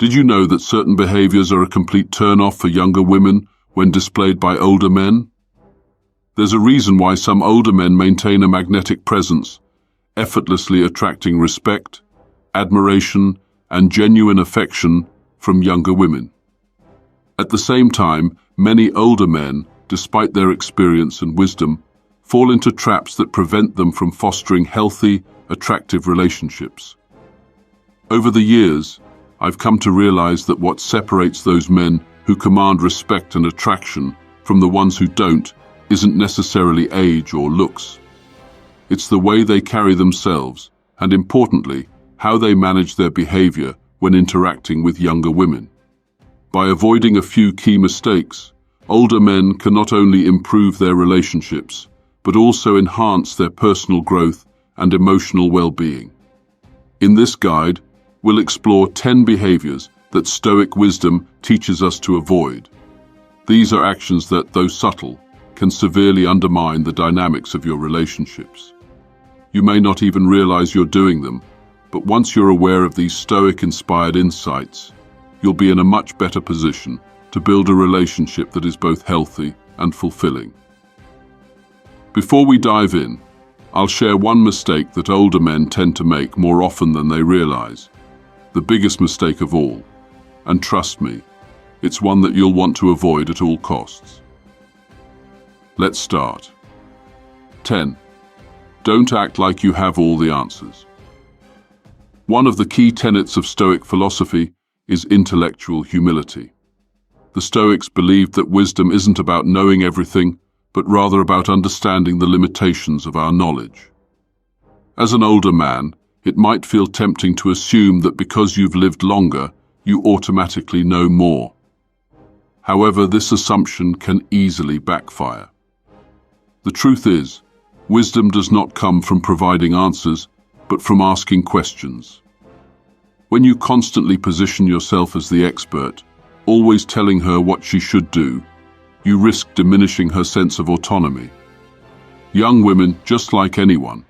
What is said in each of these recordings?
Did you know that certain behaviors are a complete turn-off for younger women when displayed by older men? There's a reason why some older men maintain a magnetic presence, effortlessly attracting respect, admiration, and genuine affection from younger women. At the same time, many older men, despite their experience and wisdom, fall into traps that prevent them from fostering healthy, attractive relationships. Over the years, I've come to realize that what separates those men who command respect and attraction from the ones who don't isn't necessarily age or looks. It's the way they carry themselves, and importantly, how they manage their behavior when interacting with younger women. By avoiding a few key mistakes, older men can not only improve their relationships, but also enhance their personal growth and emotional well-being. In this guide, we'll explore 10 behaviors that Stoic wisdom teaches us to avoid. These are actions that, though subtle, can severely undermine the dynamics of your relationships. You may not even realize you're doing them, but once you're aware of these Stoic-inspired insights, you'll be in a much better position to build a relationship that is both healthy and fulfilling. Before we dive in, I'll share one mistake that older men tend to make more often than they realize. The biggest mistake of all. And trust me, it's one that you'll want to avoid at all costs. Let's start. 10. Don't act like you have all the answers. One of the key tenets of Stoic philosophy is intellectual humility. The Stoics believed that wisdom isn't about knowing everything, but rather about understanding the limitations of our knowledge. As an older man, it might feel tempting to assume that because you've lived longer, you automatically know more. However, this assumption can easily backfire. The truth is, wisdom does not come from providing answers, but from asking questions. When you constantly position yourself as the expert, always telling her what she should do, you risk diminishing her sense of autonomy. Young women, just like anyone,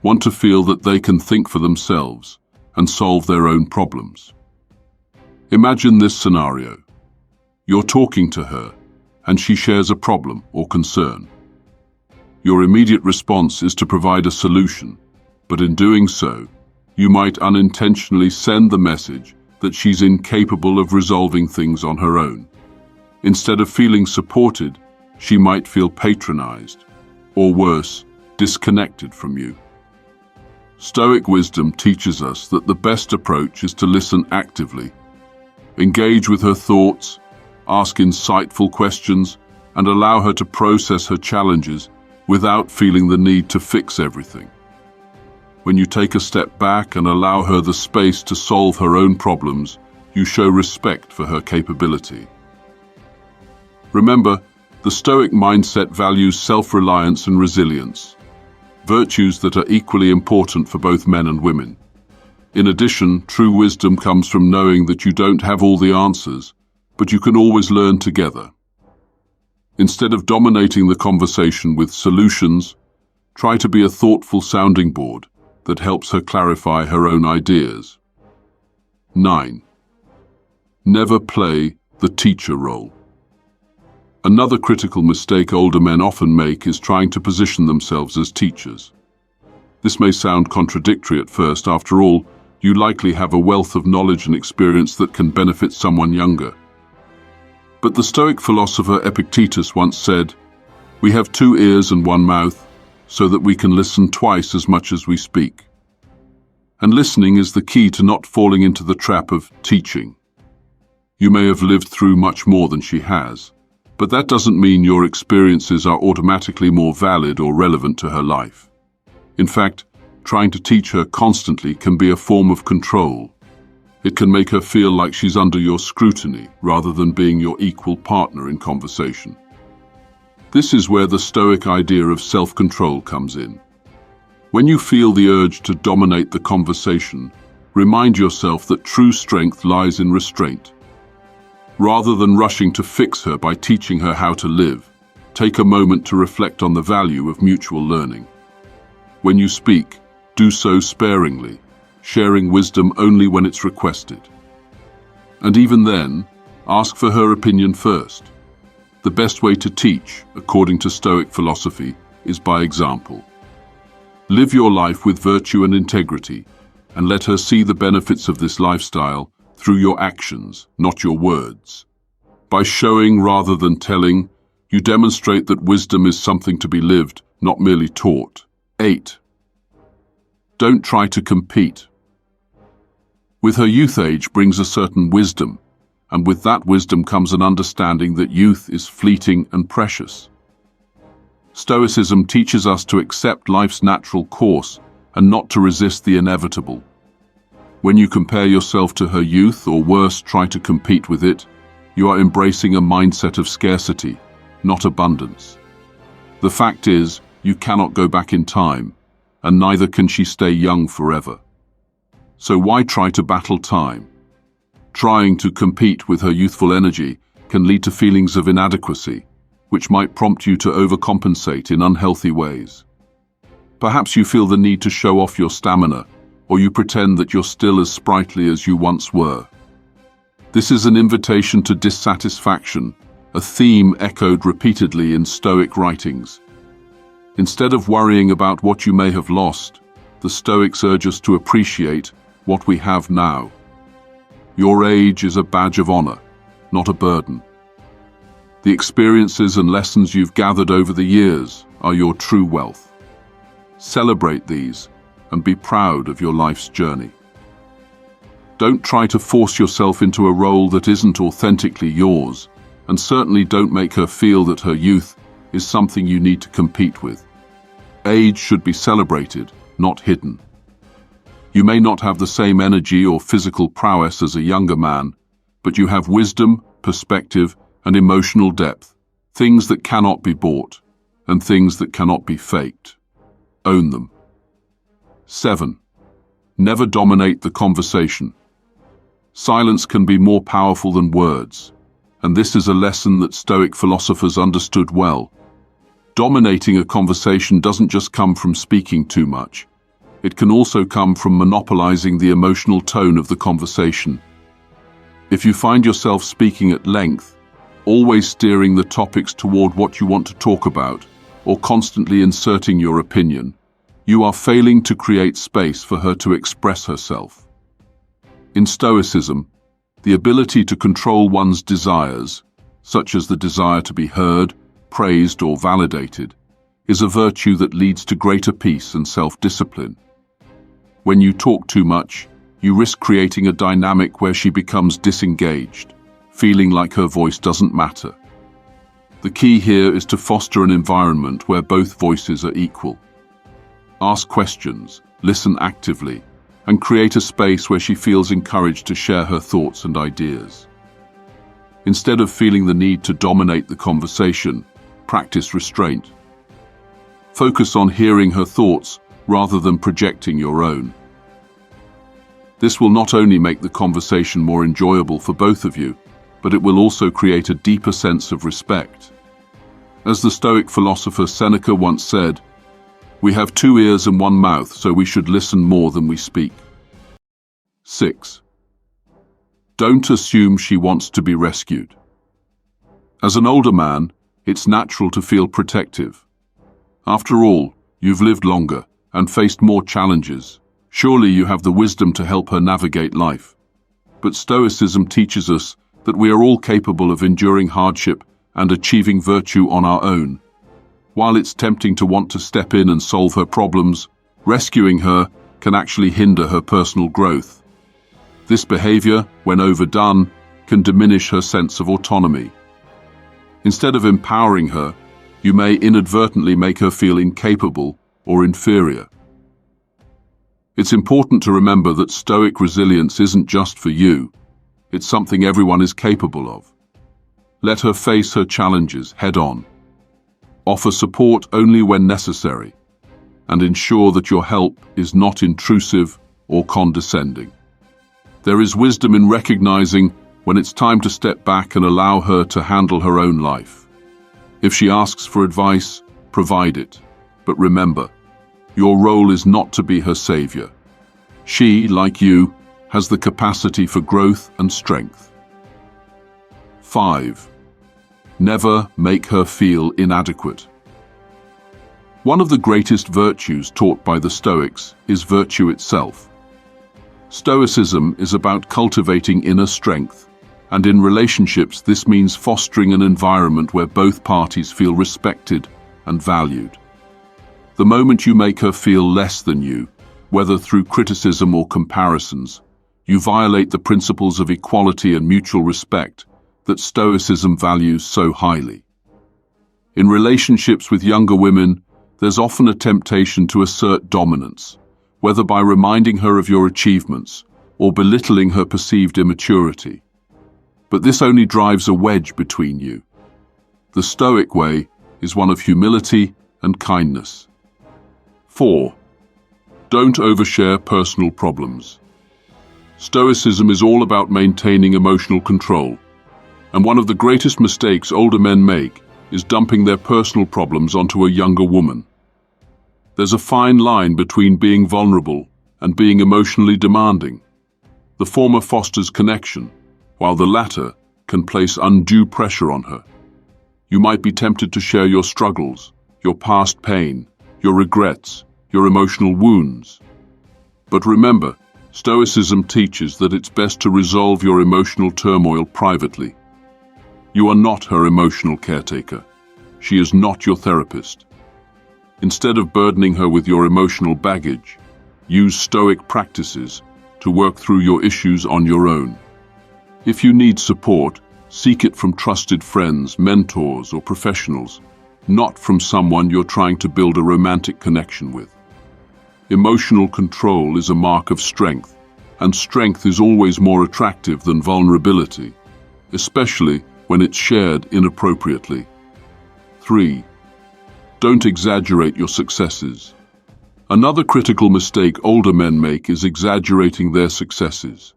want to feel that they can think for themselves and solve their own problems. Imagine this scenario. You're talking to her, and she shares a problem or concern. Your immediate response is to provide a solution, but in doing so, you might unintentionally send the message that she's incapable of resolving things on her own. Instead of feeling supported, she might feel patronized, or worse, disconnected from you. Stoic wisdom teaches us that the best approach is to listen actively, engage with her thoughts, ask insightful questions, and allow her to process her challenges without feeling the need to fix everything. When you take a step back and allow her the space to solve her own problems, you show respect for her capability. Remember, the Stoic mindset values self-reliance and resilience, virtues that are equally important for both men and women. In addition, true wisdom comes from knowing that you don't have all the answers, but you can always learn together. Instead of dominating the conversation with solutions, try to be a thoughtful sounding board that helps her clarify her own ideas. 9. Never play the teacher role. Another critical mistake older men often make is trying to position themselves as teachers. This may sound contradictory at first. After all, you likely have a wealth of knowledge and experience that can benefit someone younger. But the Stoic philosopher Epictetus once said, "We have 2 ears and 1 mouth, so that we can listen twice as much as we speak." And listening is the key to not falling into the trap of teaching. You may have lived through much more than she has, but that doesn't mean your experiences are automatically more valid or relevant to her life. In fact, trying to teach her constantly can be a form of control. It can make her feel like she's under your scrutiny rather than being your equal partner in conversation. This is where the Stoic idea of self-control comes in. When you feel the urge to dominate the conversation, remind yourself that true strength lies in restraint. Rather than rushing to fix her by teaching her how to live, take a moment to reflect on the value of mutual learning. When you speak, do so sparingly, sharing wisdom only when it's requested. And even then, ask for her opinion first. The best way to teach, according to Stoic philosophy, is by example. Live your life with virtue and integrity, and let her see the benefits of this lifestyle through your actions, not your words. By showing rather than telling, you demonstrate that wisdom is something to be lived, not merely taught. 8. Don't try to compete. With her youth age brings a certain wisdom, and with that wisdom comes an understanding that youth is fleeting and precious. Stoicism teaches us to accept life's natural course and not to resist the inevitable. When you compare yourself to her youth, or worse, try to compete with it, you are embracing a mindset of scarcity, not abundance. The fact is, you cannot go back in time, and neither can she stay young forever. So why try to battle time? Trying to compete with her youthful energy can lead to feelings of inadequacy, which might prompt you to overcompensate in unhealthy ways. Perhaps you feel the need to show off your stamina, or you pretend that you're still as sprightly as you once were. This is an invitation to dissatisfaction, a theme echoed repeatedly in Stoic writings. Instead of worrying about what you may have lost, the Stoics urge us to appreciate what we have now. Your age is a badge of honor, not a burden. The experiences and lessons you've gathered over the years are your true wealth. Celebrate these and be proud of your life's journey. Don't try to force yourself into a role that isn't authentically yours, and certainly don't make her feel that her youth is something you need to compete with. Age should be celebrated, not hidden. You may not have the same energy or physical prowess as a younger man, but you have wisdom, perspective, and emotional depth, things that cannot be bought, and things that cannot be faked. Own them. 7. Never dominate the conversation. Silence can be more powerful than words, and this is a lesson that Stoic philosophers understood well. Dominating a conversation doesn't just come from speaking too much. It can also come from monopolizing the emotional tone of the conversation. If you find yourself speaking at length, always steering the topics toward what you want to talk about, or constantly inserting your opinion, you are failing to create space for her to express herself. In Stoicism, the ability to control one's desires, such as the desire to be heard, praised, or validated, is a virtue that leads to greater peace and self-discipline. When you talk too much, you risk creating a dynamic where she becomes disengaged, feeling like her voice doesn't matter. The key here is to foster an environment where both voices are equal. Ask questions, listen actively, and create a space where she feels encouraged to share her thoughts and ideas. Instead of feeling the need to dominate the conversation, practice restraint. Focus on hearing her thoughts rather than projecting your own. This will not only make the conversation more enjoyable for both of you, but it will also create a deeper sense of respect. As the Stoic philosopher Seneca once said, "We have 2 ears and 1 mouth, so we should listen more than we speak." 6. Don't assume she wants to be rescued. As an older man, it's natural to feel protective. After all, you've lived longer and faced more challenges. Surely you have the wisdom to help her navigate life. But Stoicism teaches us that we are all capable of enduring hardship and achieving virtue on our own. While it's tempting to want to step in and solve her problems, rescuing her can actually hinder her personal growth. This behavior, when overdone, can diminish her sense of autonomy. Instead of empowering her, you may inadvertently make her feel incapable or inferior. It's important to remember that Stoic resilience isn't just for you. It's something everyone is capable of. Let her face her challenges head-on. Offer support only when necessary, and ensure that your help is not intrusive or condescending. There is wisdom in recognizing when it's time to step back and allow her to handle her own life. If she asks for advice, provide it. But remember, your role is not to be her savior. She, like you, has the capacity for growth and strength. 5. Never make her feel inadequate. One of the greatest virtues taught by the Stoics is virtue itself. Stoicism is about cultivating inner strength, and in relationships this means fostering an environment where both parties feel respected and valued. The moment you make her feel less than you, whether through criticism or comparisons, you violate the principles of equality and mutual respect that Stoicism values so highly. In relationships with younger women, there's often a temptation to assert dominance, whether by reminding her of your achievements or belittling her perceived immaturity. But this only drives a wedge between you. The Stoic way is one of humility and kindness. 4. Don't overshare personal problems. Stoicism is all about maintaining emotional control, and one of the greatest mistakes older men make is dumping their personal problems onto a younger woman. There's a fine line between being vulnerable and being emotionally demanding. The former fosters connection, while the latter can place undue pressure on her. You might be tempted to share your struggles, your past pain, your regrets, your emotional wounds. But remember, Stoicism teaches that it's best to resolve your emotional turmoil privately. You are not her emotional caretaker. She is not your therapist. Instead of burdening her with your emotional baggage, use Stoic practices to work through your issues on your own. If you need support, seek it from trusted friends, mentors, or professionals, not from someone you're trying to build a romantic connection with. Emotional control is a mark of strength, and strength is always more attractive than vulnerability, especially when it's shared inappropriately. 3. Don't exaggerate your successes. Another critical mistake older men make is exaggerating their successes.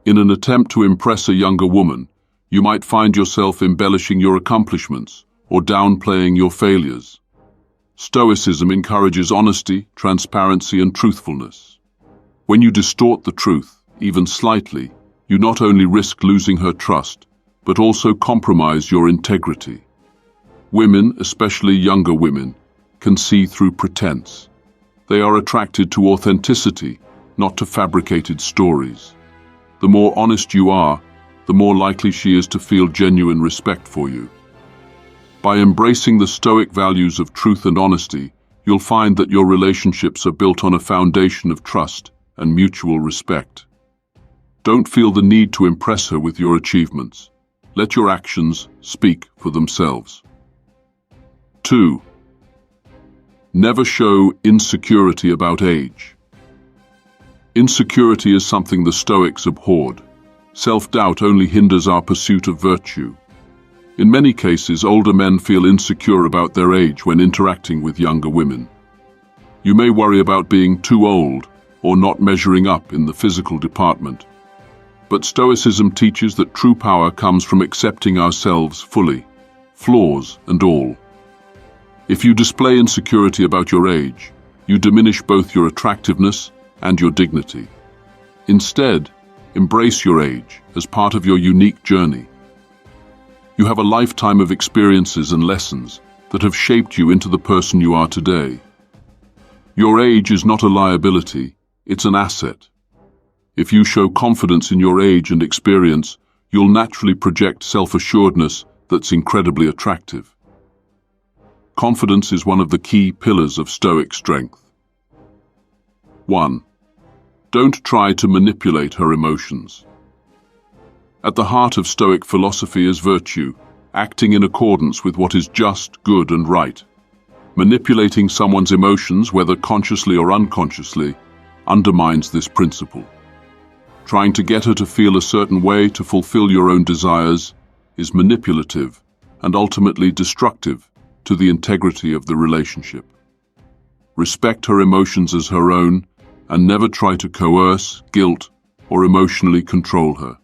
In an attempt to impress a younger woman, you might find yourself embellishing your accomplishments or downplaying your failures. Stoicism encourages honesty, transparency, and truthfulness. When you distort the truth, even slightly, you not only risk losing her trust, but also compromise your integrity. Women, especially younger women, can see through pretense. They are attracted to authenticity, not to fabricated stories. The more honest you are, the more likely she is to feel genuine respect for you. By embracing the Stoic values of truth and honesty, you'll find that your relationships are built on a foundation of trust and mutual respect. Don't feel the need to impress her with your achievements. Let your actions speak for themselves. 2. Never show insecurity about age. Insecurity is something the Stoics abhorred. Self-doubt only hinders our pursuit of virtue. In many cases, older men feel insecure about their age when interacting with younger women. You may worry about being too old or not measuring up in the physical department. But Stoicism teaches that true power comes from accepting ourselves fully, flaws and all. If you display insecurity about your age, you diminish both your attractiveness and your dignity. Instead, embrace your age as part of your unique journey. You have a lifetime of experiences and lessons that have shaped you into the person you are today. Your age is not a liability, it's an asset. If you show confidence in your age and experience, you'll naturally project self-assuredness that's incredibly attractive. Confidence is one of the key pillars of Stoic strength. 1. Don't try to manipulate her emotions. At the heart of Stoic philosophy is virtue, acting in accordance with what is just, good, and right. Manipulating someone's emotions, whether consciously or unconsciously, undermines this principle. Trying to get her to feel a certain way to fulfill your own desires is manipulative and ultimately destructive to the integrity of the relationship. Respect her emotions as her own and never try to coerce, guilt, or emotionally control her.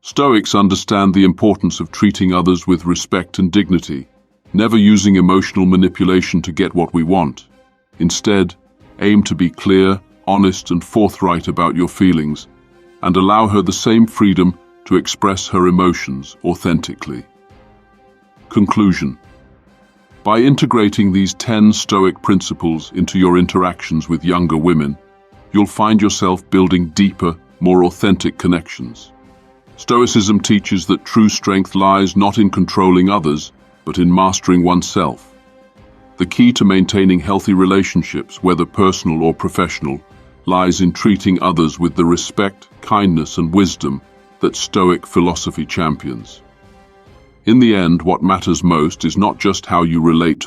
Stoics understand the importance of treating others with respect and dignity, never using emotional manipulation to get what we want. Instead, aim to be clear, honest, and forthright about your feelings, and allow her the same freedom to express her emotions authentically. Conclusion. By integrating these 10 Stoic principles into your interactions with younger women, you'll find yourself building deeper, more authentic connections. Stoicism teaches that true strength lies not in controlling others, but in mastering oneself. The key to maintaining healthy relationships, whether personal or professional, lies in treating others with the respect, kindness, and wisdom that Stoic philosophy champions. In the end, what matters most is not just how you relate to